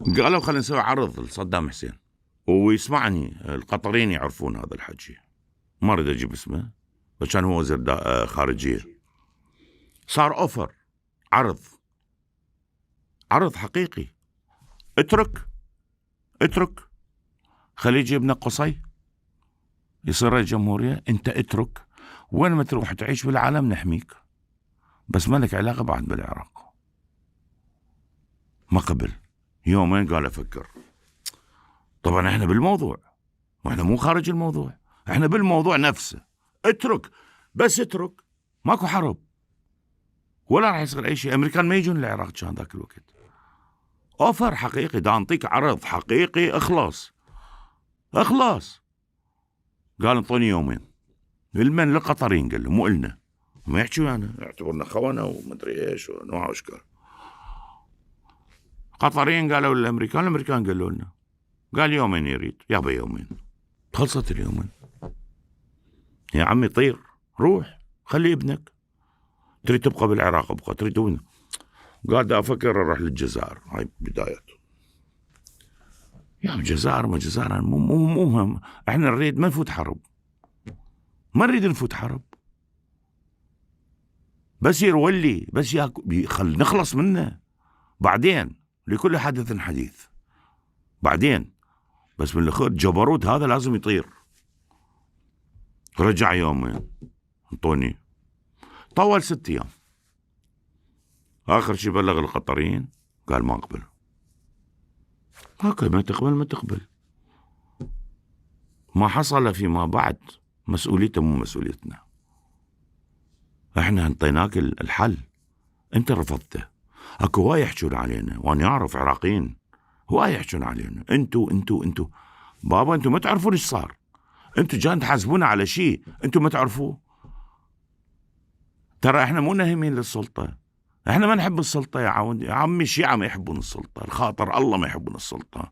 قالوا خلينا نسوي عرض لصدام حسين ويسمعني القطريين يعرفون هذا الحكي، ما اريد اجيب اسمه بس كان هو وزير خارجيه. صار اوفر، عرض حقيقي، اترك خليه يجيبنا قصي يصير رئيس جمهورية. انت اترك، وين ما تروح تعيش بالعالم نحميك، بس ما لك علاقة بعد بالعراق. ما قبل يومين قال افكر. طبعا احنا بالموضوع واحنا مو خارج الموضوع، احنا بالموضوع نفسه. بس اترك، ماكو حرب ولا راح يصير اي شيء. امريكان ما يجون العراق كان ذاك الوقت. اوفر حقيقي، دا انطيك عرض حقيقي، اخلاص. قال انطوني يومين. المن للقطريين قال له، مو إلنا، ما يحكوا انا يعتبرنا خونه ومدري ايش وانواع واشكال. قطريين قالوا للامريكان، الامريكان قالوا لنا. قال يومين يريد، يابا يومين. خلصت اليومين. يا عمي طير، روح خلي ابنك، تريد تبقى بالعراق ابقى، تريد وين؟ قال دا افكر اروح للجزائر. هاي بدايته. يا الجزائر ما جزائر مو مهم، احنا نريد ما نفوت حرب، ما نريد نفوت حرب، بس يرولي، بس خل نخلص منه بعدين، لكل حدث حديث بعدين. بس من الاخر جبروت هذا لازم يطير. رجع يومين انطوني، طول 6 أيام. آخر شي بلغ القطريين، قال ما أقبل. هكذا ما تقبل. ما حصل فيما بعد مسؤوليته مو مسؤوليتنا. احنا انطيناك الحل، انت رفضته. اكو هواي يحجون علينا، وانا اعرف عراقيين هواي يحجون علينا، انتو بابا، انتو ما تعرفون ايش صار، انتو جايين تحاسبونا على شيء انتو ما تعرفوه. ترى احنا مو ناهمين للسلطة، احنا ما نحب السلطة يا عمي. الشيعة ما يحبون السلطة، الخاطر الله ما يحبون السلطة.